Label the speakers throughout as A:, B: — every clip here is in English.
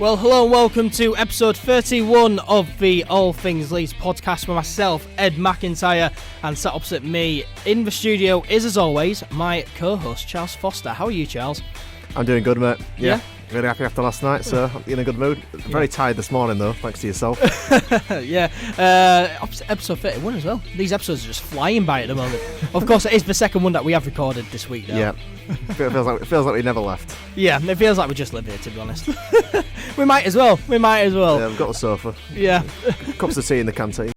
A: Well, hello and welcome to episode 31 of the All Things Leeds podcast with myself, Ed McIntyre, and sat opposite me in the studio is, as always, my co-host, Charles Foster. How are you, Charles?
B: I'm doing good, mate.
A: Yeah?
B: Really happy after last night, so I'm in a good mood. Very tired this morning, though, thanks to yourself.
A: Yeah, episode 31 as well. These episodes are just flying by at the moment. Of course, it is the second one that we have recorded this week, though.
B: Yeah, it feels like we never left.
A: Yeah, it feels like we just live here, to be honest. We might as well.
B: Yeah, we've got the sofa.
A: Yeah.
B: Cups of tea in the canteen.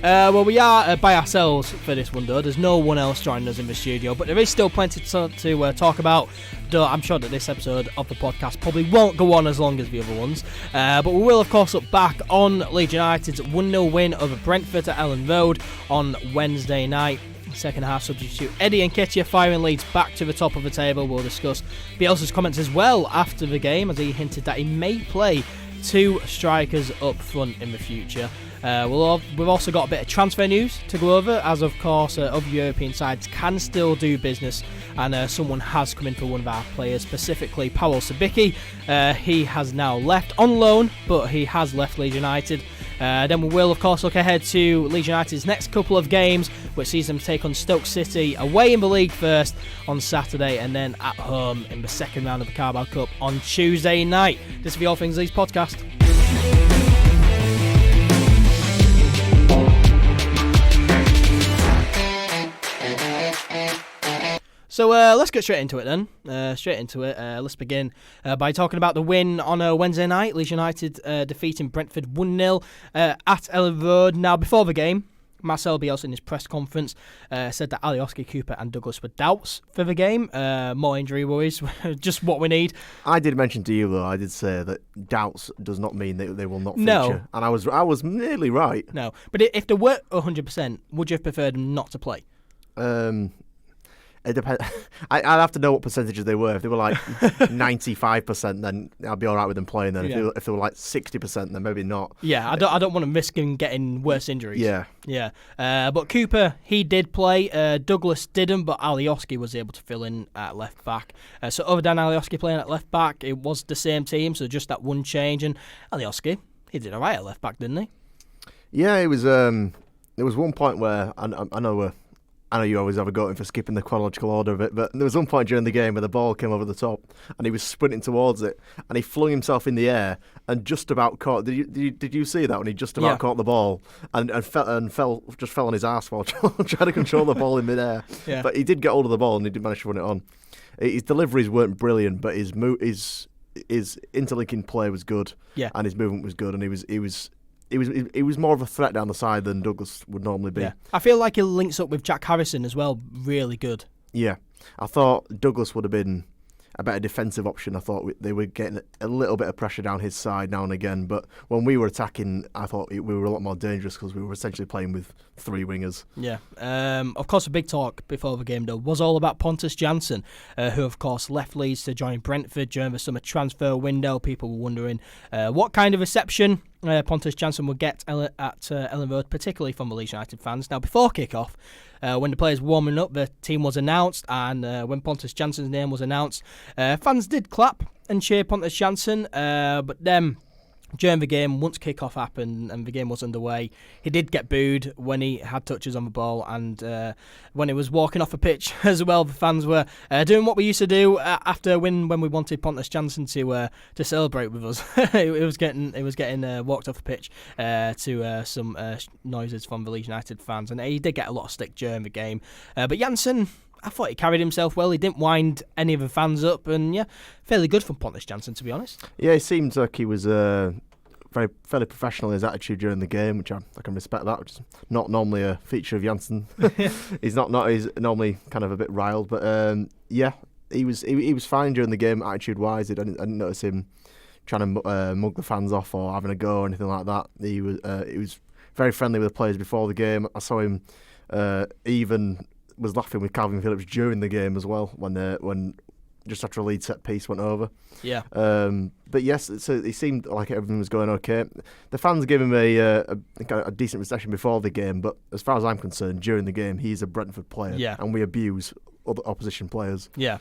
A: Well, we are by ourselves for this one, though. There's no one else joining us in the studio, but there is still plenty to talk about, though I'm sure that this episode of the podcast probably won't go on as long as the other ones. But we will, of course, look back on Leeds United's 1-0 win over Brentford at Ellen Road on Wednesday night. Second half substitute Eddie Nketiah firing Leeds back to the top of the table. We'll discuss Bielsa's comments as well after the game, as he hinted that he may play two strikers up front in the future. We've also got a bit of transfer news to go over, as of course other European sides can still do business, and someone has come in for one of our players, specifically Pawel Cibicki. He has now left on loan, but he has left Leeds United. Then we will, of course, look ahead to Leeds United's next couple of games, which sees them take on Stoke City away in the league first on Saturday, and then at home in the second round of the Carabao Cup on Tuesday night. This is the All Things Leeds podcast. So let's get straight into it then. Let's begin by talking about the win on a Wednesday night. Leeds United defeating Brentford 1-0 at Ellen Road. Now, before the game, Marcelo Bielsa in his press conference said that ALAW, Cooper and Douglas were doubts for the game. More injury worries, just what we need.
B: I did mention to you, though, I did say that doubts does not mean that they will not feature.
A: No.
B: And I was nearly right.
A: No, but if they were 100%, would you have preferred them not to play?
B: It depends. I'd have to know what percentages they were. If they were like 95%, then I'd be all right with them playing. Then if they were like 60%, then maybe not.
A: Yeah, I don't want to risk him getting worse injuries.
B: Yeah.
A: But Cooper, he did play. Douglas didn't, but ALAW was able to fill in at left back. So other than ALAW playing at left back, it was the same team. So just that one change, and ALAW, he did all right at left back, didn't he?
B: Yeah, it was. There was one point where I know you always have a go in for skipping the chronological order of it, but there was one point during the game where the ball came over the top and he was sprinting towards it and he flung himself in the air and just about caught. Did you see that when he just about caught the ball and fell on his arse while trying to control the ball in midair? Yeah. But he did get hold of the ball and he did manage to run it on. His deliveries weren't brilliant, but his interlinking play was good, and his movement was good, and he was more of a threat down the side than Douglas would normally be.
A: Yeah. I feel like he links up with Jack Harrison as well, really good.
B: Yeah. I thought Douglas would have been a better defensive option. I thought they were getting a little bit of pressure down his side now and again, but when we were attacking, I thought we were a lot more dangerous because we were essentially playing with three wingers. Yeah.
A: Of course, a big talk before the game, though, was all about Pontus Jansson, who, of course, left Leeds to join Brentford during the summer transfer window. People were wondering what kind of reception Pontus Jansson would get at Ellen Road, particularly from the Leeds United fans. Now, before kick-off, when the players were warming up, the team was announced, and when Pontus Jansson's name was announced, fans did clap and cheer Pontus Jansson, but then during the game, once kick-off happened and the game was underway, he did get booed when he had touches on the ball, and when he was walking off a pitch as well, the fans were doing what we used to do after when we wanted Pontus Jansson to celebrate with us. it was getting walked off a pitch to some noises from the Leeds United fans, and he did get a lot of stick during the game. But Jansson, I thought he carried himself well. He didn't wind any of the fans up, and fairly good from Pontus Jansson, to be honest.
B: Yeah, it seemed like he was fairly professional in his attitude during the game, which I can respect that, which is not normally a feature of Jansson. He's normally kind of a bit riled, but he was fine during the game attitude wise. I didn't notice him trying to mug the fans off or having a go or anything like that. He was very friendly with the players before the game. I saw him even was laughing with Calvin Phillips during the game as well when just after a lead set piece went over.
A: Yeah.
B: But yes, so it seemed like everything was going okay. The fans gave him a decent reception before the game, but as far as I'm concerned, during the game, he's a Brentford player, and we abuse other opposition players.
A: Yeah.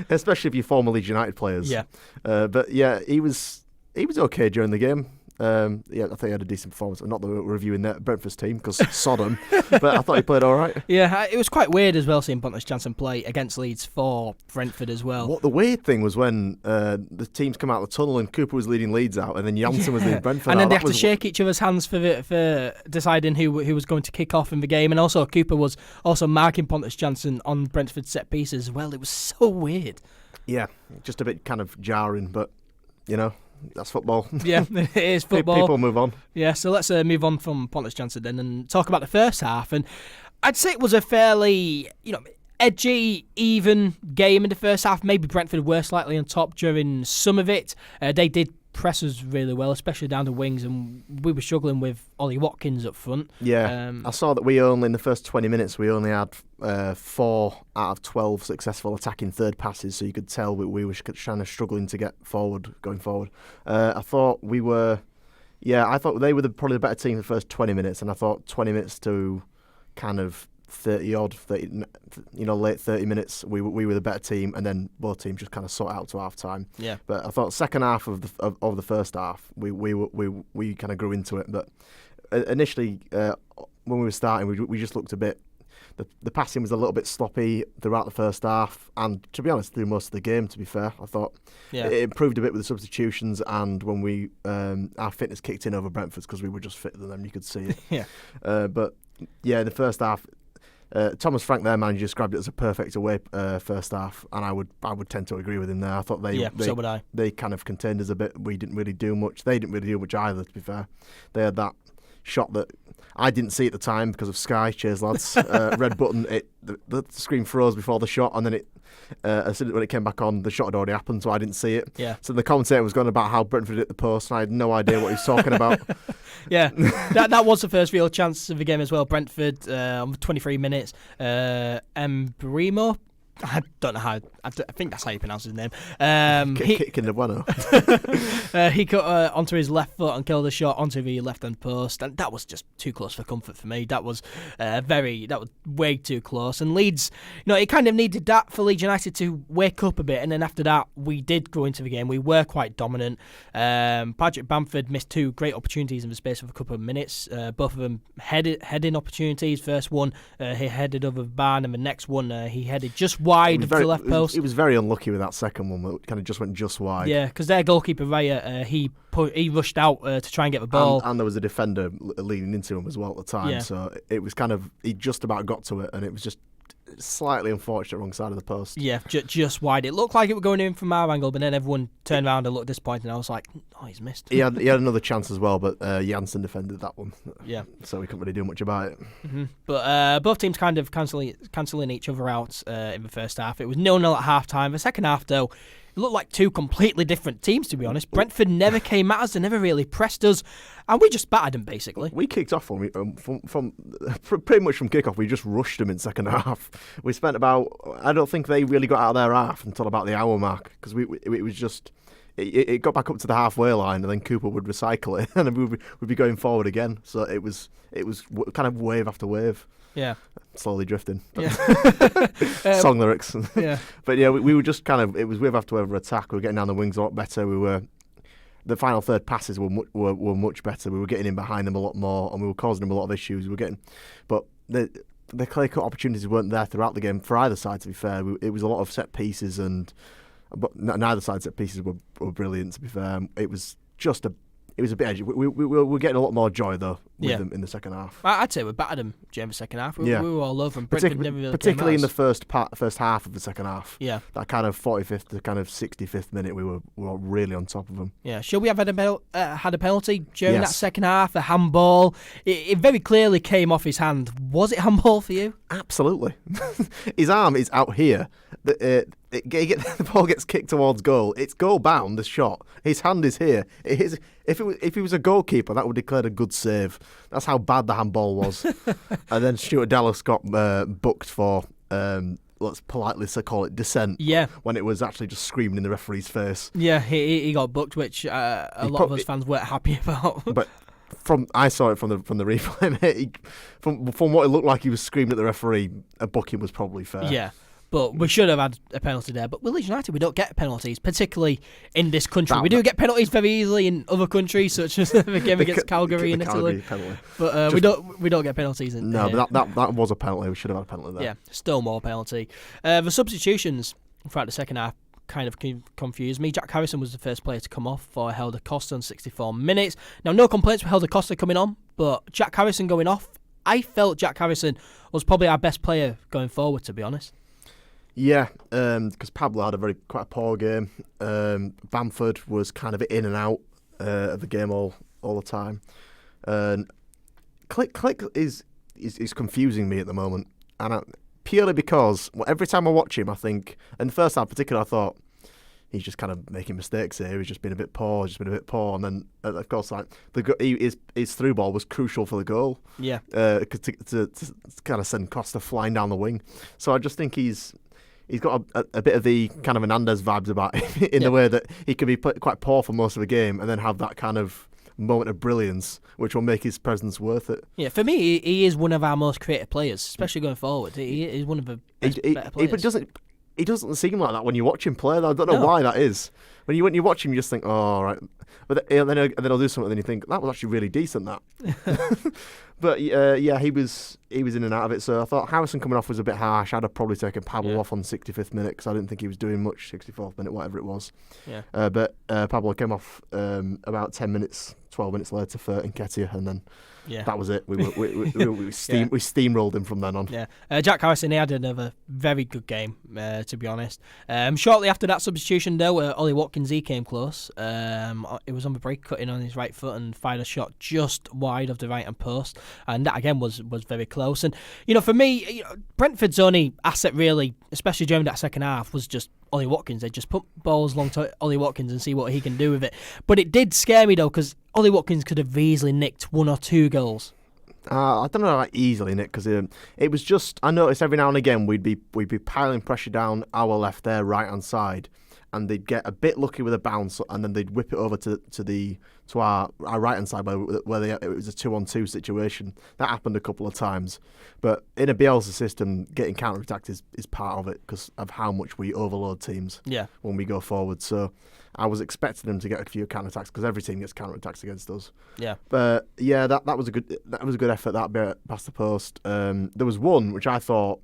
B: Especially if you're former Leeds United players.
A: Yeah.
B: But yeah, he was okay during the game. I think he had a decent performance. Not that we're reviewing that Brentford's team because Sodom, but I thought he played all right.
A: Yeah, it was quite weird as well seeing Pontus Jansson play against Leeds for Brentford as well.
B: What the weird thing was when the teams come out of the tunnel and Cooper was leading Leeds out and then Jansson was leading Brentford
A: and then
B: out.
A: they have to shake each other's hands for deciding who was going to kick off in the game. And also Cooper was also marking Pontus Jansson on Brentford's set pieces as well. It was so weird.
B: Yeah, just a bit kind of jarring, but that's football.
A: Yeah, it is football.
B: People move on.
A: Yeah, so let's move on from Pontus Jansson then and talk about the first half. And I'd say it was a fairly, edgy, even game in the first half. Maybe Brentford were slightly on top during some of it. They did press us really well, especially down the wings, and we were struggling with Ollie Watkins up front.
B: Yeah, I saw that in the first 20 minutes, we only had 4 out of 12 successful attacking third passes, so you could tell we were kind of struggling to get going forward. I thought they were probably the better team for the first 20 minutes, and I thought 20 minutes to kind of 30 late 30 minutes, we were the better team, and then both teams just kind of sort out to half time.
A: Yeah.
B: But I thought second half of the first half, we kind of grew into it. But initially, when we were starting, we just looked a bit. The passing was a little bit sloppy throughout the first half, and to be honest, through most of the game. To be fair, I thought it improved a bit with the substitutions, and when our fitness kicked in over Brentford's because we were just fitter than them, you could see it.
A: Yeah.
B: But yeah, the first half. Thomas Frank, their manager, described it as a perfect away first half, and I would tend to agree with him there. I thought
A: so would I.
B: They kind of contained us a bit. We didn't really do much. They didn't really do much either, to be fair. They had that shot that I didn't see at the time because of Sky. Cheers, lads. Red button. The screen froze before the shot, and then as soon as when it came back on, the shot had already happened, so I didn't see it.
A: Yeah.
B: So the commentator was going about how Brentford hit the post, and I had no idea what he was talking about.
A: Yeah, that was the first real chance of the game as well. Brentford on 23 minutes. Mbrimo. I don't know how. I think that's how you pronounce his name. He cut onto his left foot and killed a shot onto the left-hand post, and that was just too close for comfort for me. That was way too close. And Leeds, it kind of needed that for Leeds United to wake up a bit. And then after that, we did grow into the game. We were quite dominant. Patrick Bamford missed 2 great opportunities in the space of a couple of minutes. Both of them heading opportunities. First one, he headed over the bar, and the next one, he headed just wide of the left post.
B: He was very unlucky with that second one. It kind of just went just wide.
A: Yeah, because their goalkeeper Raya, he rushed out to try and get the ball,
B: and there was a defender leaning into him as well at the time. Yeah. So it was kind of, he just about got to it, and it was just slightly unfortunate wrong side of the post.
A: Yeah, just wide. It looked like it was going in from our angle, but then everyone turned around and looked disappointed, and I was like, oh, he's missed.
B: He had another chance as well, but Jansson defended that one.
A: Yeah.
B: So we couldn't really do much about it.
A: Mm-hmm. But both teams kind of cancelling each other out in the first half. It was 0-0 at half-time. The second half, though, it looked like 2 completely different teams, to be honest. Brentford never came at us. They never really pressed us. And we just battered them, basically.
B: We kicked off from pretty much from kick-off. We just rushed them in second half. We spent I don't think they really got out of their half until about the hour mark. Because it was just... It got back up to the halfway line, and then Cooper would recycle it, and we'd be going forward again. So it was kind of wave after wave.
A: Yeah.
B: Slowly drifting.
A: Yeah.
B: Song lyrics.
A: Yeah.
B: But yeah, we were just kind of, it was wave after wave attack. We were getting down the wings a lot better. The final third passes were much better. We were getting in behind them a lot more, and we were causing them a lot of issues. But the clear cut opportunities weren't there throughout the game for either side. To be fair, it was a lot of set pieces, but neither side's set pieces were brilliant. To be fair, it was a bit edgy. We were getting a lot more joy though with them in the second half.
A: I'd say we battered them during the second half. We were all over them.
B: Particularly in the first half of the second half.
A: Yeah.
B: That kind of 45th to kind of 65th minute, we were really on top of them.
A: Yeah. Should we have had a penalty during that second half? A handball. It very clearly came off his hand. Was it handball for you?
B: Absolutely. His arm is out here. The ball gets kicked towards goal. It's goal bound, the shot. His hand is here. If he was a goalkeeper, that would declare a good save. That's how bad the handball was. And then Stuart Dallas got booked for, let's politely call it dissent.
A: Yeah.
B: When it was actually just screaming in the referee's face.
A: Yeah, he got booked, which a lot of us fans weren't happy about.
B: But I saw it from the replay, mate. From what it looked like, he was screaming at the referee. A booking was probably fair.
A: Yeah. But we should have had a penalty there. But with Leeds United, we don't get penalties, particularly in this country. We do get penalties very easily in other countries, such as the game against Calgary in Italy. But we don't get penalties in.
B: No, but that was a penalty. We should have had a penalty there.
A: Yeah, still more penalty. The substitutions throughout the second half kind of confused me. Jack Harrison was the first player to come off for Helder Costa in 64 minutes. Now, no complaints for Helder Costa coming on, but Jack Harrison going off, I felt Jack Harrison was probably our best player going forward, to be honest.
B: Yeah, because Pablo had quite a poor game. Bamford was kind of in and out of the game all the time. Click is confusing me at the moment, and purely because every time I watch him, I think, and the first half in particular, I thought he's just kind of making mistakes here. He's just been a bit poor, and then of course, like his through ball was crucial for the goal.
A: Yeah,
B: to kind of send Costa flying down the wing. So I just think he's got a bit of the kind of Hernandez vibes about him in the way that he can be quite poor for most of the game and then have that kind of moment of brilliance which will make his presence worth it.
A: Yeah, for me, he is one of our most creative players, especially going forward. He is one of the better players.
B: He doesn't seem like that when you watch him play. I don't know why that is. When you watch him, you just think, oh, all right. But then he'll do something, and then you think that was actually really decent. That. But yeah, he was in and out of it. So I thought Harrison coming off was a bit harsh. I'd have probably taken Pablo off on 65th minute because I didn't think he was doing much. 64th minute, whatever it was. Yeah. But Pablo came off about 12 minutes later for Nketiah, and then that was it. We steamrolled him from then on.
A: Yeah. Jack Harrison, he had another very good game, to be honest. Shortly after that substitution, though, Ollie Watkins, he came close. It was on the break, cutting on his right foot and fired a shot just wide of the right-hand post. And that, again, was very close. And, for me, Brentford's only asset, really, especially during that second half, was just Ollie Watkins. They just put balls long to Ollie Watkins and see what he can do with it. But it did scare me, though, because Ollie Watkins could have easily nicked 1 or 2 goals.
B: I don't know how easily, Nick, because it was just, I noticed every now and again we'd be piling pressure down our left, their right-hand side, and they'd get a bit lucky with a bounce, and then they'd whip it over to our right-hand side where it was a 2-on-2 situation. That happened a couple of times. But in a Bielsa system, getting counter-attacked is part of it because of how much we overload teams when we go forward. So I was expecting them to get a few counter-attacks because every team gets counter-attacks against us. Yeah. But yeah, that was a good effort, that bit past the post. There was one which I thought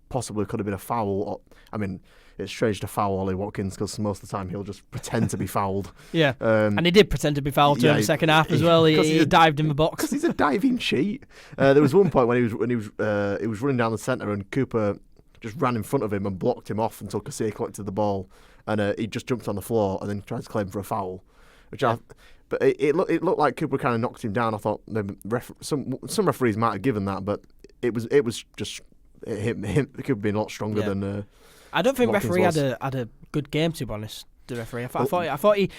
B: possibly could have been a foul. I mean, it's strange to foul Ollie Watkins because most of the time he'll just pretend to be fouled.
A: Yeah, and he did pretend to be fouled during the second half as well. He dived in the box
B: because he's a diving cheat. There was one point when he was running down the centre and Cooper just ran in front of him and blocked him off until Nketiah collected the ball, and he just jumped on the floor and then tried to claim for a foul, but it looked like Cooper kind of knocked him down. I thought maybe some referees might have given that, but it was just him. It could have been a lot stronger than.
A: I don't think Watkins referee had a good game, to be honest. The referee, I thought he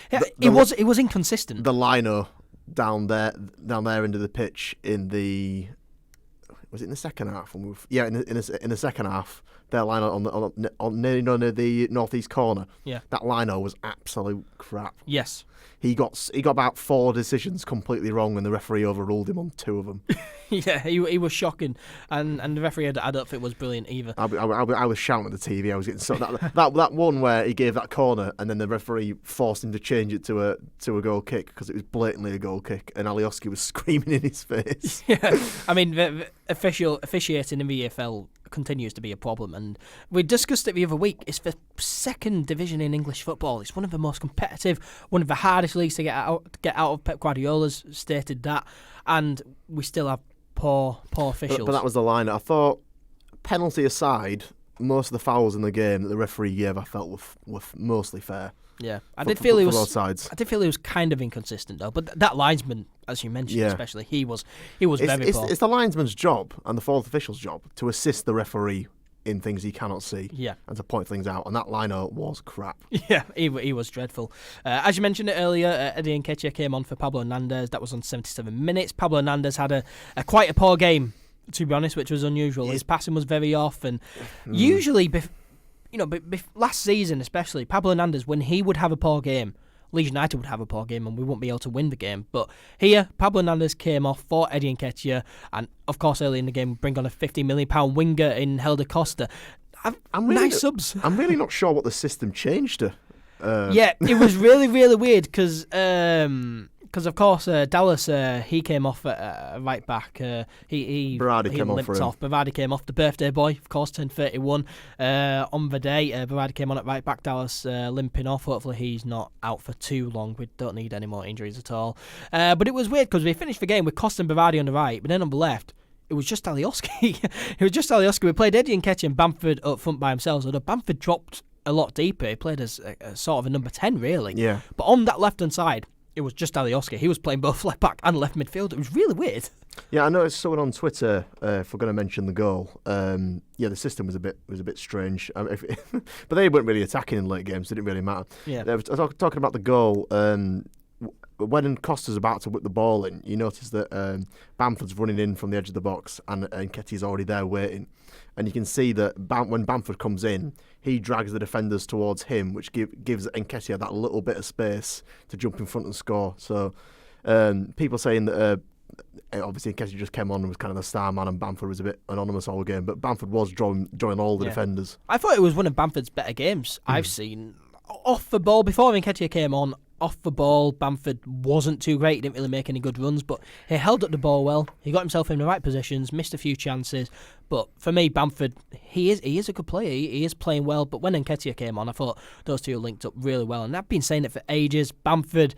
A: was inconsistent.
B: The lino down there into the pitch was it in the second half? In the second half, their lino near the northeast corner. Yeah, that lino was absolute crap.
A: Yes.
B: He got about 4 decisions completely wrong, and the referee overruled him on 2 of them.
A: Yeah, he was shocking, and the referee I don't think was brilliant either.
B: I was shouting at the TV. I was getting that one where he gave that corner, and then the referee forced him to change it to a goal kick because it was blatantly a goal kick, and Alioski was screaming in his face.
A: Yeah, I mean the officiating in the EFL continues to be a problem, and we discussed it the other week. It's the 2nd division in English football. It's one of the most competitive, one of the hardest leagues to get out of. Pep Guardiola's stated that, and we still have poor officials.
B: But that was the line. I thought, penalty aside, most of the fouls in the game that the referee gave, I felt were mostly fair.
A: Yeah, I did feel he was.
B: Both sides.
A: I did feel he was kind of inconsistent though. But that linesman, as you mentioned, especially, he was very poor.
B: It's the linesman's job and the 4th official's job to assist the referee in things he cannot see. Yeah, and to point things out. And that lino was crap.
A: Yeah, he was dreadful. As you mentioned it earlier, Eddie Nketiah came on for Pablo Hernandez. That was on 77 minutes. Pablo Hernandez had a quite a poor game, to be honest, which was unusual. His passing was very off, and usually. Last season especially, Pablo Hernandez, when he would have a poor game, Leeds United would have a poor game and we wouldn't be able to win the game. But here, Pablo Hernandez came off for Eddie Nketiah, and of course early in the game bring on a £50 million winger in Helder Costa. Nice subs.
B: I'm really not sure what the system changed to.
A: Yeah, it was really, really weird because of course Dallas he came off at right back.
B: Berardi came on for him.
A: Berardi came off. The birthday boy, of course, turned 31 on the day. Berardi came on at right back. Dallas limping off. Hopefully he's not out for too long. We don't need any more injuries at all. But it was weird because we finished the game with Costa and Berardi on the right, but then on the left it was just Alioski. We played Eddie Nketiah and Bamford up front by themselves. Although Bamford dropped a lot deeper. He played as a sort of a number 10 really.
B: Yeah.
A: But on that left hand side, it was just Alioski. He was playing both left back and left midfield. It was really weird.
B: Yeah, I noticed someone on Twitter. If we're going to mention the goal, the system was a bit strange. But they weren't really attacking in late games. So it didn't really matter.
A: Yeah.
B: I was talking about the goal. When Costa's about to whip the ball in, you notice that Bamford's running in from the edge of the box and Nketiah's already there waiting. And you can see that when Bamford comes in, he drags the defenders towards him, which gives Nketiah that little bit of space to jump in front and score. So people saying that obviously Nketiah just came on and was kind of the star man and Bamford was a bit anonymous all game, but Bamford was drawing all the defenders.
A: I thought it was one of Bamford's better games I've seen. Off the ball, before Nketiah came on, off the ball, Bamford wasn't too great. He didn't really make any good runs, but he held up the ball well. He got himself in the right positions, missed a few chances. But for me, Bamford, he is a good player. He is playing well. But when Nketiah came on, I thought those two linked up really well. And I've been saying it for ages. Bamford,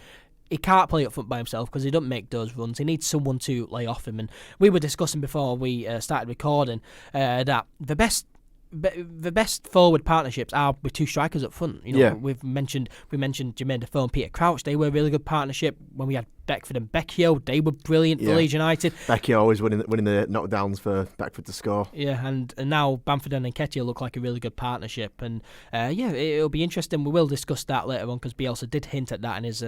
A: he can't play up front by himself because he doesn't make those runs. He needs someone to lay off him. And we were discussing before we started recording that the best forward partnerships are with two strikers up front. We mentioned Jermaine Defoe and Peter Crouch. They were a really good partnership. When we had Beckford and Becchio, they were brilliant for Leeds United.
B: Becchio always winning the knockdowns for Beckford to score.
A: Yeah, and now Bamford and Nketiah look like a really good partnership. And it'll be interesting. We will discuss that later on because Bielsa did hint at that in his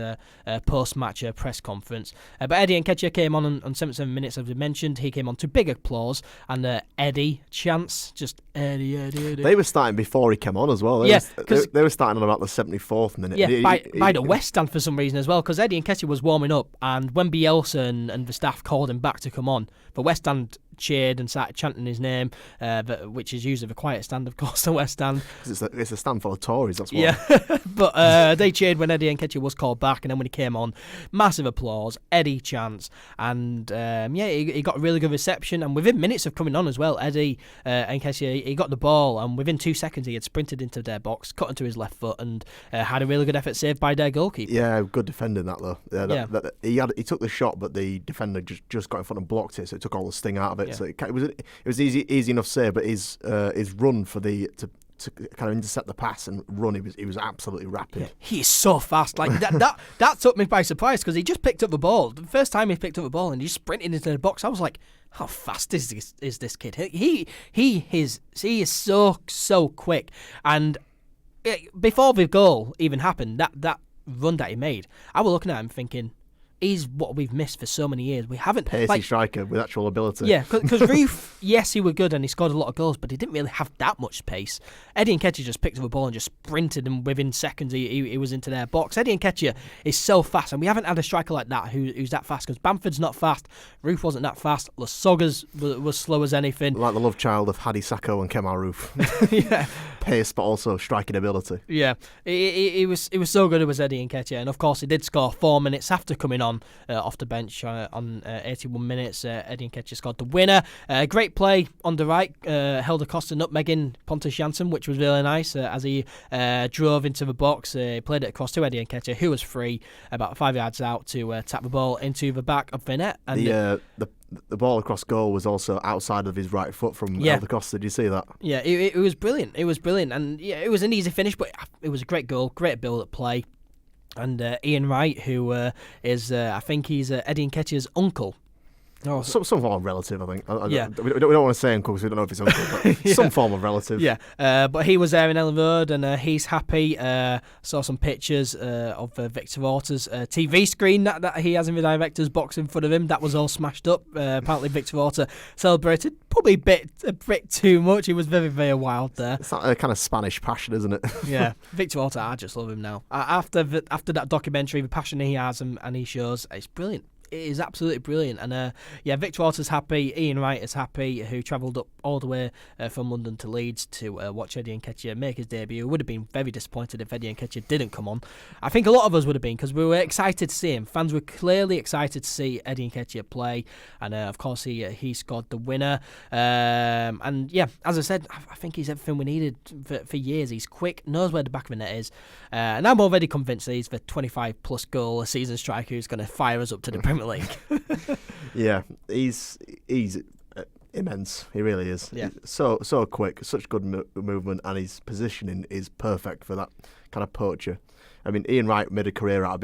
A: post-match press conference. But Eddie Nketiah came on 77 minutes, as we mentioned. He came on to big applause and Eddie chants, just Eddie.
B: They were starting before he came on as well. They were starting on about the 74th minute.
A: Yeah, by the West Stand for some reason as well, because Eddie Nketiah was warming up, and when Bielsa and the staff called him back to come on, the West Stand cheered and started chanting his name, which is usually the quiet stand, of course, the West Stand.
B: It's a stand full of Tories, that's why.
A: Yeah, but they cheered when Eddie Nketiah was called back, and then when he came on, massive applause, Eddie chants, and he got a really good reception, and within minutes of coming on as well, Eddie Nketiah, he got the ball, and within 2 seconds he had sprinted into their box, cut into his left foot, and had a really good effort saved by their goalkeeper.
B: Yeah, good defending that though. He took the shot, but the defender just got in front and blocked it, so it took all the sting out of it. Yeah. So it was easy enough save, but his run for to kind of intercept the pass and run, he was absolutely rapid.
A: Yeah, he is so fast. Like that took me by surprise because he just picked up the ball. The first time he picked up the ball and he sprinted into the box, I was like, how fast is this kid? He is so quick. And before the goal even happened, that run that he made, I was looking at him thinking, is what we've missed for so many years. We haven't...
B: Pacey striker with actual ability.
A: Yeah, because Roof, yes, he was good and he scored a lot of goals, but he didn't really have that much pace. Eddie Nketiah just picked up the ball and just sprinted, and within seconds he was into their box. Eddie Nketiah is so fast, and we haven't had a striker like that who's that fast, because Bamford's not fast, Roof wasn't that fast, Lasogga's was slow as anything.
B: Like the love child of Hadi Sacco and Kemal Roof.
A: Yeah.
B: Pace, but also striking ability.
A: Yeah, it was so good, it was Eddie Nketiah, and of course he did score 4 minutes after coming on off the bench on 81 minutes. Eddie Nketiah scored the winner. Great play on the right. Helder Costa nutmegging Pontus Jansson, which was really nice as he drove into the box. He played it across to Eddie Nketiah, who was free about 5 yards out to tap the ball into the back of the net. And
B: the ball across goal was also outside of his right foot from Helder Costa. Did you see that?
A: Yeah, it was brilliant. It was brilliant, and yeah, it was an easy finish, but it was a great goal, great build-up play. And Ian Wright, who is, I think he's Eddie Nketiah's uncle. Oh,
B: some form of relative, I think.
A: Yeah.
B: We don't want to say uncle because we don't know if it's uncle, but
A: Yeah.
B: some form of relative.
A: Yeah, but he was there in Ellen Road and he's happy. Saw some pictures of Victor Orta's TV screen that he has in the director's box in front of him. That was all smashed up. Apparently Victor Orta celebrated probably a bit too much. He was very, very wild there.
B: It's that kind of Spanish passion, isn't it?
A: Yeah, Victor Orta, I just love him now. After that documentary, the passion he has and he shows, it's brilliant. It is absolutely brilliant. And Victor Orta's happy. Ian Wright is happy, who travelled up all the way from London to Leeds to watch Eddie Nketiah make his debut. Would have been very disappointed if Eddie Nketiah didn't come on. I think a lot of us would have been, because we were excited to see him. Fans were clearly excited to see Eddie Nketiah play. And of course he scored the winner. And yeah, as I said, I think he's everything we needed for years. He's quick, knows where the back of the net is. And I'm already convinced that he's the 25 plus goal a season striker who's going to fire us up to the Premier League.
B: Yeah, he's immense. He really is.
A: Yeah.
B: So quick, such good movement, and his positioning is perfect for that kind of poacher. I mean, Ian Wright made a career out of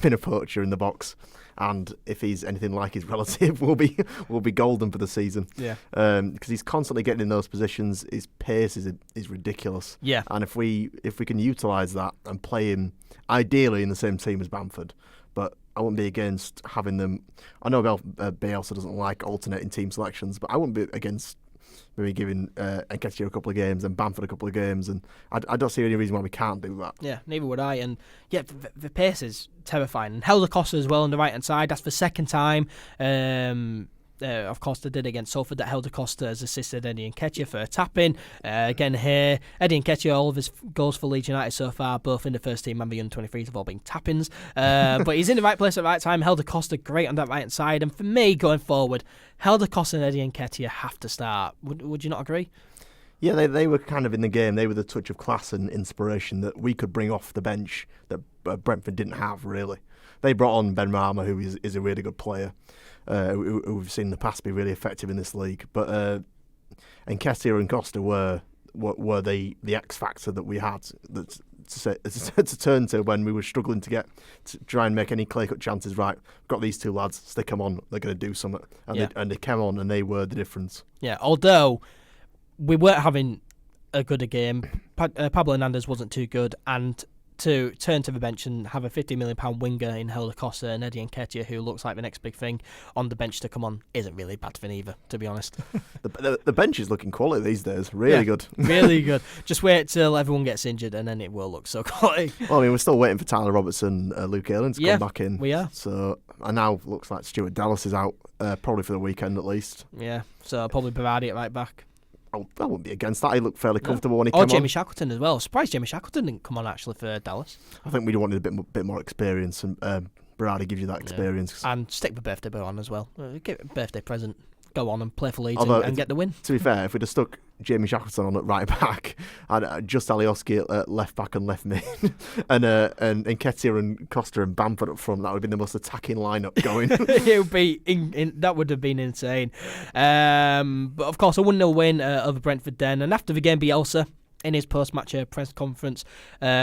B: being a poacher in the box, and if he's anything like his relative, will be golden for the season.
A: Yeah.
B: Because he's constantly getting in those positions. His pace is ridiculous.
A: Yeah.
B: And if we can utilise that and play him ideally in the same team as Bamford, but I wouldn't be against having them. I know Bielsa doesn't like alternating team selections, but I wouldn't be against maybe giving Nketiah a couple of games and Bamford a couple of games, and I don't see any reason why we can't do that.
A: Yeah, neither would I. And yeah, the pace is terrifying. And Helder Costa as well on the right hand side. That's the second time. Of course, they did against Salford that Helder Costa has assisted Eddie Nketiah for a tap-in. Again here, Eddie Nketiah, all of his goals for Leeds United so far, both in the first team and the under-23s, have all been tap-ins. But he's in the right place at the right time. Helder Costa, great on that right-hand side. And for me, going forward, Helder Costa and Eddie Nketiah have to start. Would you not agree?
B: Yeah, they were kind of in the game. They were the touch of class and inspiration that we could bring off the bench that Brentford didn't have, really. They brought on Ben Rama, who is a really good player. Who we've seen in the past be really effective in this league, but Nketiah and Costa were the X factor that we had to turn to when we were struggling to try and make any clear-cut chances. Right, we've got these two lads, stick them on, they're going to do something, and they came on and they were the difference. Yeah,
A: although we weren't having a good game, Pablo Hernandez wasn't too good, and to turn to the bench and have a £50 million winger in Helder Costa and Eddie Nketiah, who looks like the next big thing, on the bench to come on, isn't really bad for neither, to be honest.
B: The bench is looking quality these days. Really good.
A: Really good. Just wait till everyone gets injured and then it will look so quality.
B: Well, I mean, we're still waiting for Tyler Robertson, Luke Ayling to come back in.
A: We are.
B: So, and now looks like Stuart Dallas is out, probably for the weekend at least.
A: Yeah, so probably Berardi at right back.
B: I wouldn't be against that. He looked fairly comfortable when he came on.
A: Or Jamie Shackleton as well. Surprised Jamie Shackleton didn't come on actually for Dallas.
B: I think we wanted a bit more experience, and Berardi gives you that experience.
A: Yeah. And stick the birthday boy on as well. Give it a birthday present. Go on and play for Leeds and get the win.
B: To be fair, if we'd have stuck Jamie Shackleton on at right back, and just Alioski at left back and left mid, and Nketiah and Costa and Bamford up front, that would have been the most attacking lineup going.
A: It would be that would have been insane. But of course, a 1-0 win over Brentford then, and after the game, Bielsa, in his post-match press conference,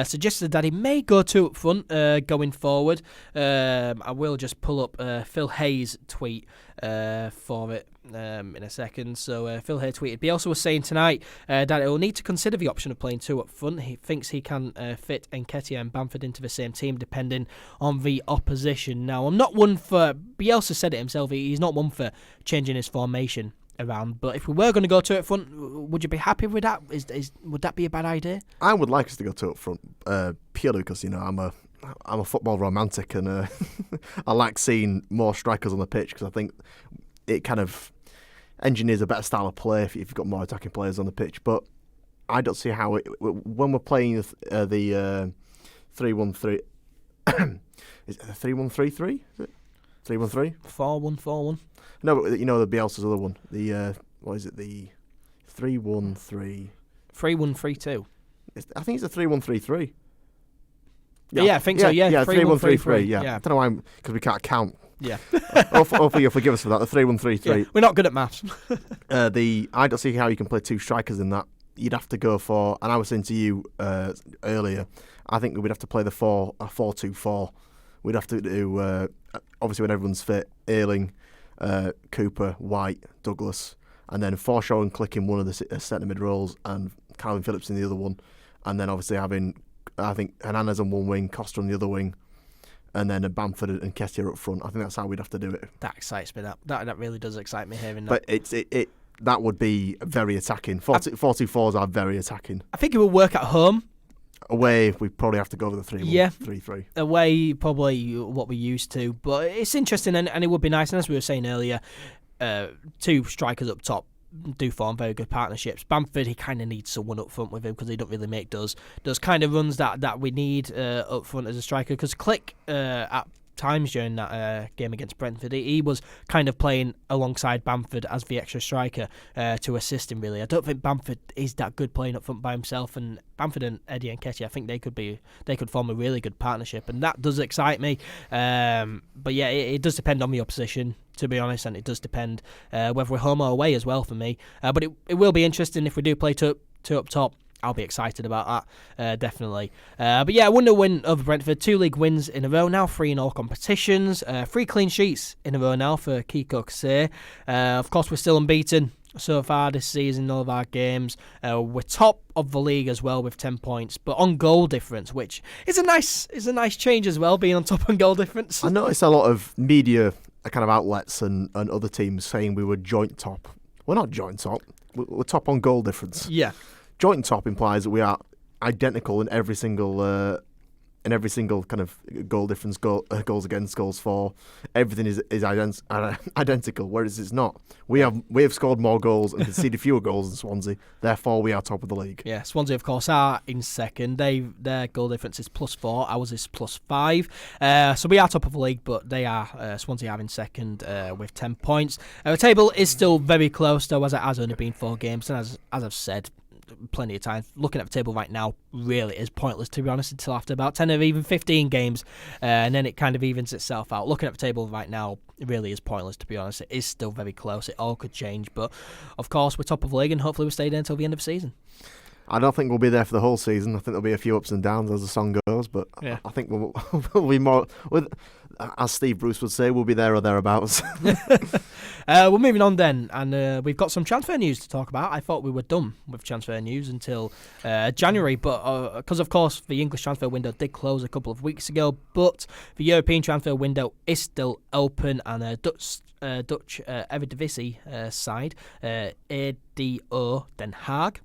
A: suggested that he may go 2 up front going forward. I will just pull up Phil Hayes' tweet for it in a second. So Phil Hayes tweeted, Bielsa was saying tonight that he will need to consider the option of playing 2 up front. He thinks he can fit Nketiah and Bamford into the same team depending on the opposition. Now, I'm not one for... Bielsa said it himself, he's not one for changing his formation around, but if we were going to go 2 up front, would you be happy with that? Would that be a bad idea?
B: I would like us to go 2 up front, purely because I'm a football romantic, and I like seeing more strikers on the pitch, because I think it kind of engineers a better style of play if you've got more attacking players on the pitch. But I don't see how when we're playing the 3-1-3. Is it the 3-1-3-3? Is it 3-1-3?
A: 4-1-4-1.
B: No, but the Bielsa's other one. The what is it? The 3-1-3.
A: 3-1-3-2.
B: I think it's a 3-1-3-3.
A: Yeah, I think so. Yeah,
B: 3-1-3-3. Yeah, I don't know why, because we can't count.
A: Yeah.
B: Hopefully you'll forgive us for that. The 3-1-3-3.
A: Yeah, we're not good at maths.
B: I don't see how you can play 2 strikers in that. You'd have to go for, and I was saying to you earlier, I think we'd have to play the 4-2-4. We'd have to do, obviously when everyone's fit, Ayling Cooper, White, Douglas, and then Forshaw and Click in one of the centre mid roles, and Calvin Phillips in the other one, and then obviously having, I think, Hernandez on one wing, Costa on the other wing, and then Bamford and Nketiah up front. I think that's how we'd have to do it.
A: That excites me. That really does excite me hearing that.
B: But that would be very attacking. 4-2-4s are very attacking.
A: I think it will work at home.
B: Away, we probably have to go with a 3-3.
A: Away, probably what we're used to. But it's interesting, and it would be nice. And as we were saying earlier, two strikers up top do form very good partnerships. Bamford, he kind of needs someone up front with him because he don't really make those kind of runs that we need up front as a striker. Because Click at times during that game against Brentford, he was kind of playing alongside Bamford as the extra striker to assist him. Really, I don't think Bamford is that good playing up front by himself, and Bamford and Eddie Nketiah, I think they could form a really good partnership, and that does excite me. But yeah, it does depend on the opposition, to be honest, and it does depend whether we're home or away as well for me. But it will be interesting if we do play two up top. I'll be excited about that, definitely. But yeah, 1-0 win over Brentford, 2 league wins in a row now, 3 in all competitions, 3 clean sheets in a row now for Kiko. Of course, we're still unbeaten so far this season in all of our games. We're top of the league as well with 10 points, but on goal difference, which is a nice change as well, being on top on goal difference.
B: I noticed a lot of media kind of outlets and other teams saying we were joint top. We're not joint top. We're top on goal difference.
A: Yeah.
B: Joint top implies that we are identical in every single kind of goal difference, goals against, goals for. Everything is identical, whereas it's not. We have scored more goals and conceded fewer goals than Swansea. Therefore, we are top of the league.
A: Yeah, Swansea, of course, are in second. Their goal difference is +4. Ours is +5. So we are top of the league, but Swansea are in second with 10 points. The table is still very close, though, as it has only been 4 games, and as I've said plenty of times, looking at the table right now really is pointless, to be honest, until after about 10 or even 15 games, and then it kind of evens itself out. Looking at the table right now really is pointless, to be honest. It is still very close. It all could change, but of course we're top of the league and hopefully we'll stay there until the end of the season.
B: I don't think we'll be there for the whole season. I think there'll be a few ups and downs as the song goes, but yeah. I think we'll be more, as Steve Bruce would say, we'll be there or thereabouts.
A: We're moving on then, and we've got some transfer news to talk about. I thought we were done with transfer news until January, but because of course the English transfer window did close a couple of weeks ago, but the European transfer window is still open, and Dutch Eredivisie side, ADO Den Haag,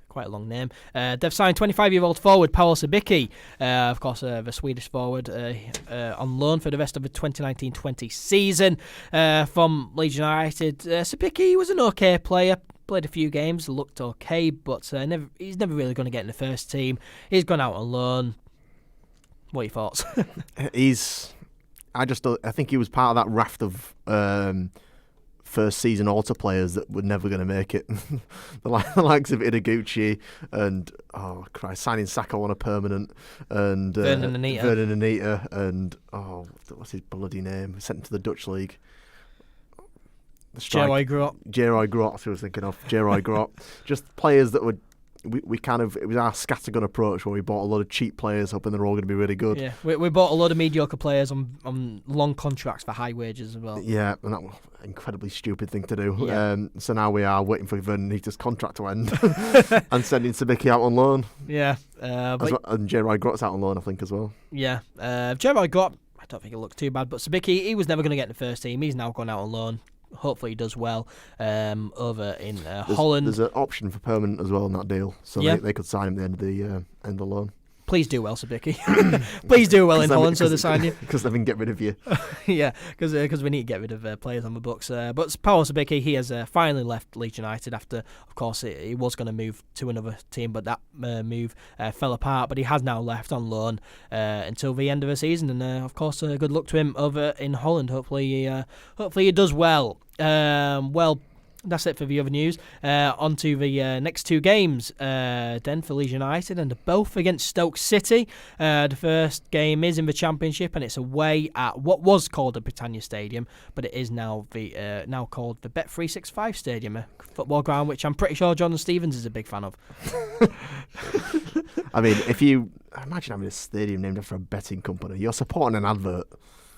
A: quite a long name. They've signed 25-year-old forward Pawel Cibicki, of course, the Swedish forward, on loan for the rest of the 2019-20 season from Leeds United. Cibicki was an okay player. Played a few games, looked okay, but he's never really going to get in the first team. He's gone out on loan. What are your thoughts? I think he was part of that raft of first season auto players that were never going to make it. the likes of NkGhTg and signing Sacco on a permanent, and Vernon Anita and what's his bloody name? Sent to the Dutch league. Jeroy
B: Grot, that's who I was thinking of. Jeroy Grot. Just players that would. It was our scattergun approach where we bought a lot of cheap players hoping they're all going to be really good.
A: Yeah, we bought a lot of mediocre players on long contracts for high wages as well.
B: Yeah, and that was an incredibly stupid thing to do.
A: Yeah.
B: So now we are waiting for Vernon Anita's contract to end and sending Cibicki out on loan.
A: Yeah.
B: And Jeroy Grot's out on loan, I think, as well.
A: Yeah. Jeroy Grot, I don't think it looked too bad, but Cibicki, he was never going to get in the first team. He's now gone out on loan. Hopefully he does well over in Holland.
B: There's an option for permanent as well in that deal, so they could sign him at the end of the loan.
A: Please do well, Cibicki. Please do well in Holland, so they sign you.
B: Because they can get rid of you.
A: Yeah, because we need to get rid of players on the books. But Pawel Cibicki, he has finally left Leeds United after, of course, he was going to move to another team, but that move fell apart. But he has now left on loan until the end of the season, and of course, good luck to him over in Holland. Hopefully he does well. That's it for the other news. On to the next 2 games then for Leeds United, and both against Stoke City. The first game is in the Championship, and it's away at what was called the Britannia Stadium, but it is now called the Bet365 Stadium, a football ground which I'm pretty sure Jonathan Stevens is a big fan of.
B: I mean, if you imagine having a stadium named after a betting company, you're supporting an advert.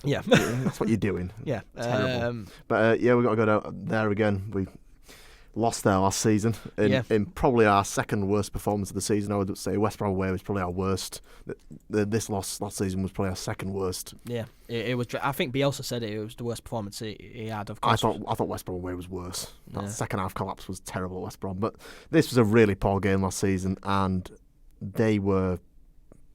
A: Yeah.
B: That's what you're doing.
A: Yeah.
B: Terrible. But we've got to go down there again. We lost there last season in probably our second worst performance of the season. I would say West Brom away was probably our worst. This loss last season was probably our second worst.
A: Yeah, it was. I think Bielsa said it was the worst performance he had. Of course,
B: I thought West Brom away was worse. That second half collapse was terrible at West Brom. But this was a really poor game last season, and they were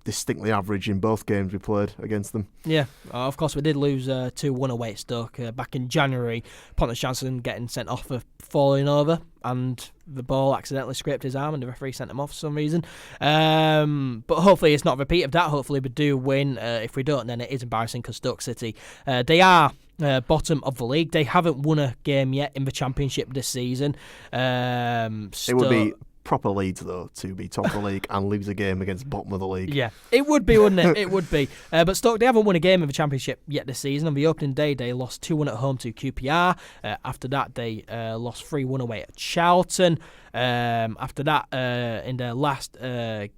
B: distinctly average in both games we played against them.
A: Yeah, of course we did lose 2-1 away at Stoke back in January. Pontus Jansson getting sent off for falling over, and the ball accidentally scraped his arm and the referee sent him off for some reason. But hopefully it's not a repeat of that. Hopefully we do win. If we don't, then it is embarrassing because Stoke City, they are bottom of the league. They haven't won a game yet in the Championship this season.
B: It would be proper Leeds, though, to be top of the league and lose a game against bottom of the league.
A: Yeah, it would be, wouldn't it? It would be. But Stoke, they haven't won a game in the Championship yet this season. On the opening day, they lost 2-1 at home to QPR. After that, they lost 3-1 away at Charlton. After that, in their last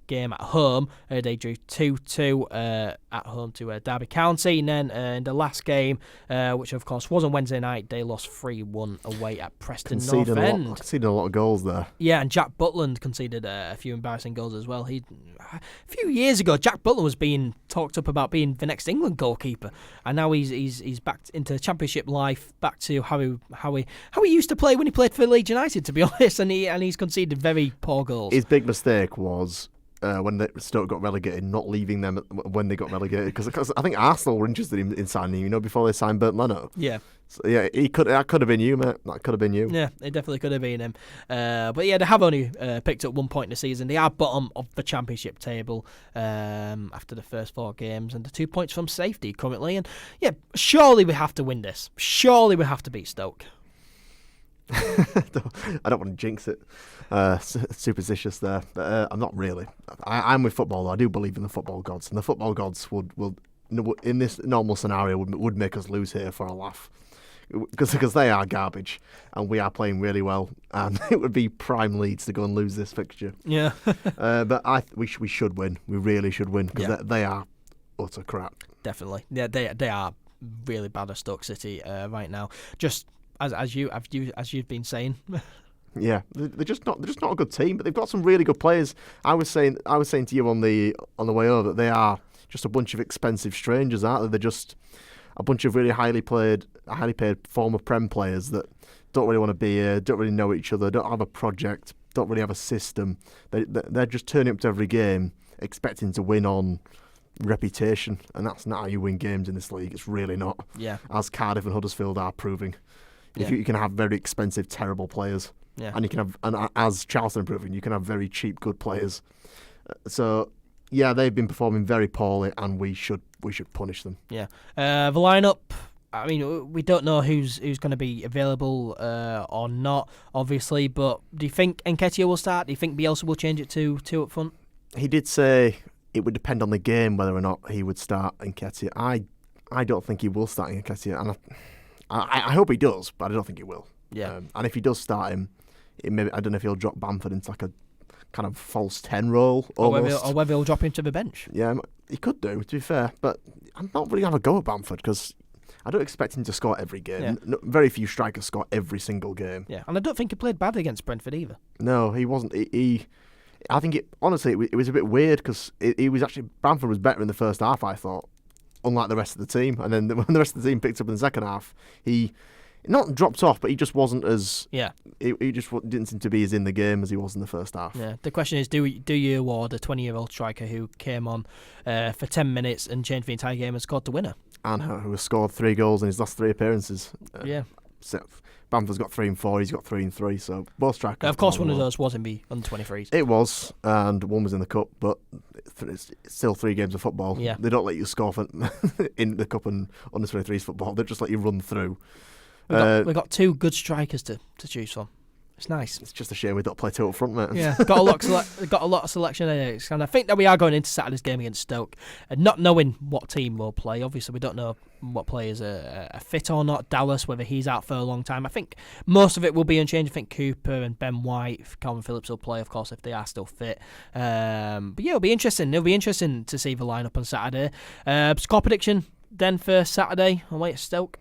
A: game at home, they drew 2-2 at home to Derby County. And then in the last game, which of course was on Wednesday night, they lost 3-1 away at Preston North End.
B: Conceded a lot of goals there.
A: Yeah, and Jack Butland conceded a few embarrassing goals as well. A few years ago, Jack Butland was being talked up about being the next England goalkeeper, and now he's back into Championship life, back to how he used to play when he played for Leeds United, to be honest. And he's conceded very poor goals.
B: His big mistake was when Stoke got relegated, not leaving them when they got relegated, because I think Arsenal were interested in signing him, before they signed Bernd Leno.
A: Yeah.
B: So, yeah, that could have been you, mate. That could have been you.
A: Yeah, it definitely could have been him. But yeah, they have only picked up 1 point this season. They are bottom of the Championship table after the first 4 games, and the 2 points from safety currently. And yeah, surely we have to win this. Surely we have to beat Stoke.
B: I don't want to jinx it. Superstitious there, but I'm not really. I'm with football, though. I do believe in the football gods, and the football gods would in this normal scenario would make us lose here for a laugh, because they are garbage and we are playing really well, and it would be prime Leeds to go and lose this fixture.
A: Yeah.
B: But we should win. We really should win, because they are utter crap.
A: Definitely. Yeah, they are really bad at Stoke City right now. Just as you've been saying.
B: Yeah, they're just not a good team, but they've got some really good players. I was saying to you on the way over that they are just a bunch of expensive strangers, aren't they? They're just a bunch of really highly paid former Prem players that don't really want to be here, don't really know each other, don't have a project, don't really have a system. They're just turning up to every game expecting to win on reputation, and that's not how you win games in this league. It's really not.
A: Yeah. As
B: Cardiff and Huddersfield are proving. If you can have very expensive, terrible players, and you can have, and as Charlton are proving, you can have very cheap, good players. So yeah, they've been performing very poorly, and we should punish them. Yeah.
A: The lineup, I mean, we don't know who's going to be available or not, obviously. But do you think Nketiah will start? Do you think Bielsa will change it to 2 up front?
B: He did say it would depend on the game whether or not he would start Nketiah. I don't think he will start Nketiah, and I hope he does, but I don't think he will.
A: Yeah.
B: And if he does start him, maybe, I don't know if he'll drop Bamford into like a kind of false 10 role almost.
A: Or whether he'll drop him to the bench.
B: Yeah, he could do, to be fair. But I'm not really going to have a go at Bamford, because I don't expect him to score every game.
A: Yeah.
B: No, very few strikers score every single game.
A: Yeah, and I don't think he played badly against Brentford either.
B: No, he wasn't. I think honestly, it was a bit weird, because it was actually, Bamford was better in the first half, I thought, unlike the rest of the team. And then when the rest of the team picked up in the second half, he not dropped off, but he just wasn't as...
A: Yeah.
B: He just didn't seem to be as in the game as he was in the first half.
A: Yeah. The question is, do you award a 20-year-old striker who came on for 10 minutes and changed the entire game and scored the winner?
B: And who has scored 3 goals in his last 3 appearances.
A: Yeah.
B: So Bamford's got 3 and 4, he's got 3 and 3, so both strikers...
A: Of course, one of those was in the under-23s.
B: It was, and one was in the Cup, but it's still 3 games of football.
A: Yeah.
B: They don't let you score in the Cup and under-23s football, they just let you run through.
A: We've got 2 good strikers to choose from. It's nice.
B: It's just a shame we don't play 2 up front, mate.
A: Yeah, got a lot of selection in it. And I think that we are going into Saturday's game against Stoke, and not knowing what team will play. Obviously, we don't know what players are fit or not. Dallas, whether he's out for a long time. I think most of it will be unchanged. I think Cooper and Ben White, Calvin Phillips will play, of course, if they are still fit. But yeah, it'll be interesting. It'll be interesting to see the lineup on Saturday. Score prediction. then for Saturday away at Stoke?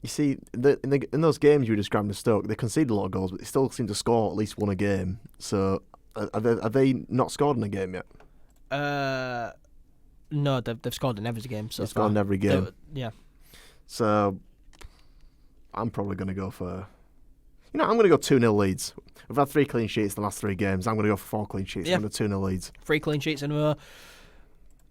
B: You see, in those games you were describing to Stoke, they conceded a lot of goals, but they still seem to score at least one a game. So, are they not scored in a game yet?
A: No, they've scored in every game so
B: They've
A: far.
B: scored in every game.
A: Yeah.
B: So, I'm probably going to go for... I'm going to go 2-0 Leeds. We've had 3 clean sheets in the last 3 games. I'm going to go for 4 clean sheets.
A: Yeah.
B: I'm going to 2-0 Leeds.
A: 3 clean sheets in a row.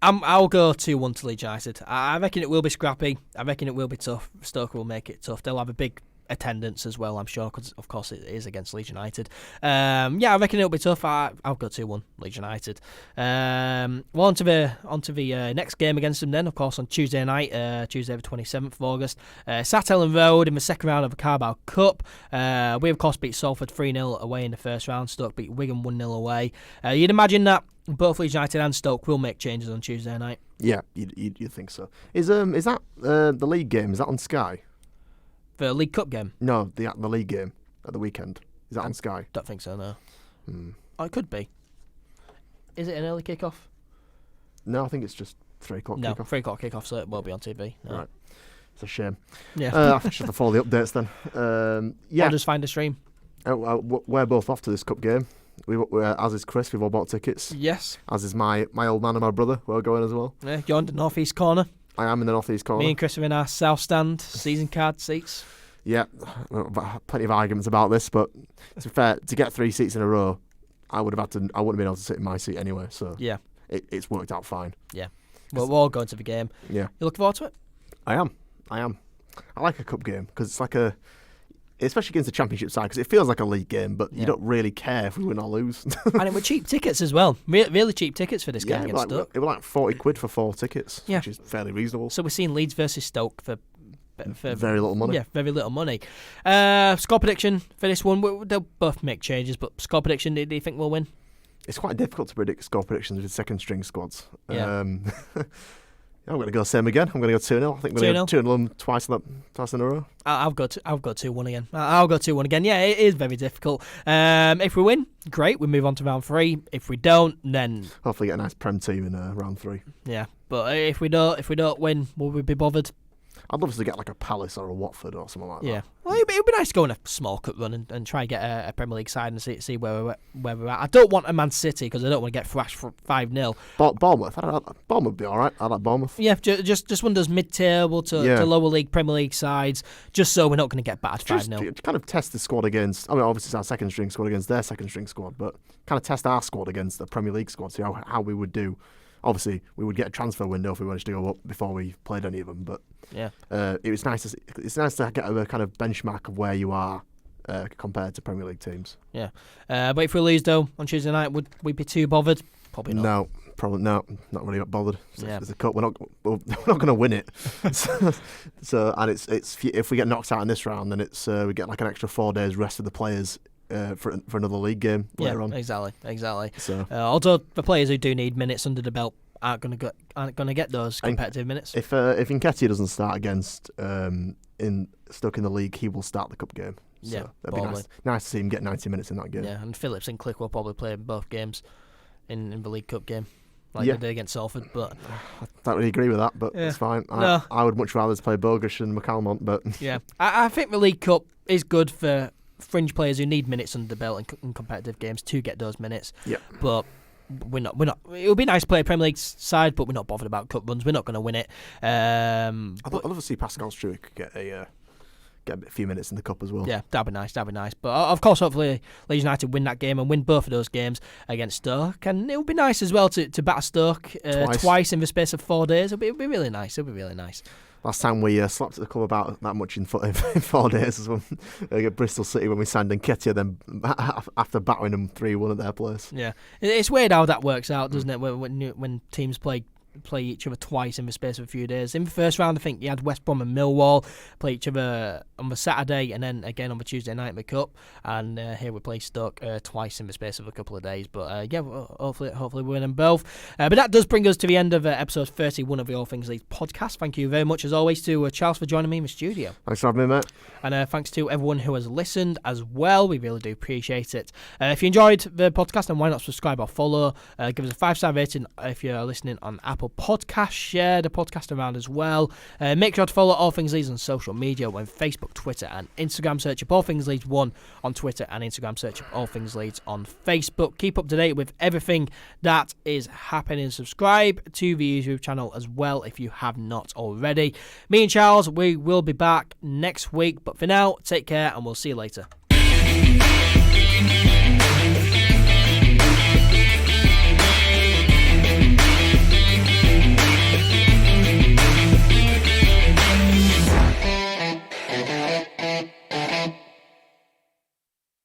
A: I'll go 2-1 to Leeds United. I reckon it will be scrappy. I reckon it will be tough. Stoke will make it tough. They'll have a big attendance as well, I'm sure, because of course it is against Leeds United. I reckon it'll be tough. I'll go 2-1 Leeds United. Well, on to the next game against them then, of course, on Tuesday night, Tuesday the 27th of August. At Ellen Road in the second round of the Carabao Cup. We, of course, beat Salford 3-0 away in the first round. Stoke beat Wigan 1-0 away. You'd imagine that both Leeds United and Stoke will make changes on Tuesday night.
B: Yeah, you'd think so. Is that the league game? Is that on Sky?
A: The League Cup game?
B: No, the league game at the weekend. Is that on Sky?
A: Don't think so, no. Oh, it could be. Is it an early kick-off?
B: No, I think it's just 3 o'clock
A: No,
B: kick-off.
A: 3 o'clock kick-off, so it won't be on TV. No.
B: Right. It's a shame.
A: Yeah.
B: I should have to follow the updates then.
A: Or just find a stream.
B: We're both off to this cup game. As is Chris, we've all bought tickets.
A: Yes.
B: As is my old man and my brother. We're going as well.
A: Yeah, you're in the North East corner.
B: I am in the North East corner.
A: Me and Chris are in our south stand, season card seats.
B: Yeah, plenty of arguments about this, but to be fair, to get 3 seats in a row, I wouldn't have been able to sit in my seat anyway. So
A: yeah,
B: it's worked out fine.
A: Yeah, we're all going to the game.
B: Yeah,
A: you looking forward to it?
B: I am. I like a cup game because it's like especially against the Championship side, because it feels like a league game, but you don't really care if we win or lose.
A: And it were cheap tickets as well. Really cheap tickets for this game against Stoke.
B: It was like 40 quid for 4 tickets, which is fairly reasonable.
A: So we're seeing Leeds versus Stoke for
B: very little money.
A: Yeah, very little money. Score prediction for this one. They'll both make changes, but score prediction, do you think we'll win?
B: It's quite difficult to predict score predictions with second string squads.
A: Yeah.
B: I'm going to go same again. I'm going to go 2-0. I think we're going to go 2-0 twice in a row.
A: I'll go 2-1 again. I'll go 2-1 again. Yeah, it is very difficult. If we win, great. We move on to round 3. If we don't, then
B: hopefully get a nice Prem team in round 3.
A: Yeah, but if we don't win, will we be bothered?
B: I'd love to get like a Palace or a Watford or something like that.
A: Yeah, well, it'd be nice to go on a small cup run and try and get a Premier League side and see where we're at. I don't want a Man City because I don't want to get thrashed for 5-0.
B: Bournemouth, Bournemouth would be all right. I like Bournemouth.
A: Yeah, just one of those mid-table to lower league Premier League sides, just so we're not going to get battered 5-0. Kind
B: of test the squad against. I mean, obviously it's our second string squad against their second string squad, but kind of test our squad against the Premier League squad. See how we would do. Obviously, we would get a transfer window if we managed to go up before we played any of them. But it was nice. It's nice to get a kind of benchmark of where you are compared to Premier League teams. Yeah,
A: but if we lose though on Tuesday night, would we be too bothered? Probably not.
B: No, probably not. Not really bothered. It's a cup. We're not going to win it. so and it's if we get knocked out in this round, then it's we get like an extra 4 days rest of the players. For another league game later on.
A: Exactly.
B: So,
A: although the players who do need minutes under the belt aren't going to get those competitive minutes.
B: If Nketiah doesn't start against Stoke in the league, he will start the cup game. So that'd be nice to see him get 90 minutes in that game.
A: Yeah, and Phillips and Click will probably play in both games in the League Cup game. They did against Salford, but
B: I don't really agree with that, but it's fine. I would much rather play Bogusz and McCalmont, but
A: I think the League Cup is good for fringe players who need minutes under the belt in competitive games to get those minutes.
B: Yeah.
A: But we're not. It would be nice to play a Premier League side, but we're not bothered about cup runs. We're not going to win it.
B: I'd love to see Pascal Struijk get a few minutes in the cup as well.
A: Yeah, that'd be nice. But of course, hopefully Leeds United win that game and win both of those games against Stoke. And it would be nice as well to batter Stoke twice in the space of 4 days. It'd be really nice.
B: Last time we slapped at the club about that much in 4 days was when at Bristol City when we signed Nketiah, then after battering them 3-1 at their place.
A: Yeah, it's weird how that works out, doesn't it? When teams play each other twice in the space of a few days. In the first round, I think you had West Brom and Millwall play each other on the Saturday and then again on the Tuesday night in the Cup. And here we play Stoke twice in the space of a couple of days. But hopefully we win them both. But that does bring us to the end of episode 31 of the All Things Leeds podcast. Thank you very much, as always, to Charles for joining me in the studio.
B: Thanks for having me, mate.
A: And thanks to everyone who has listened as well. We really do appreciate it. If you enjoyed the podcast, then why not subscribe or follow? Give us a 5-star rating if you're listening on Apple Apple Podcasts. Share the podcast around as well. Make sure to follow All Things Leeds on social media on Facebook, Twitter and Instagram. Search up All Things Leeds 1 on Twitter and Instagram. Search up All Things Leeds on Facebook. Keep up to date with everything that is happening. Subscribe to the YouTube channel as well if you have not already. Me and Charles, we will be back next week. But for now, take care and we'll see you later.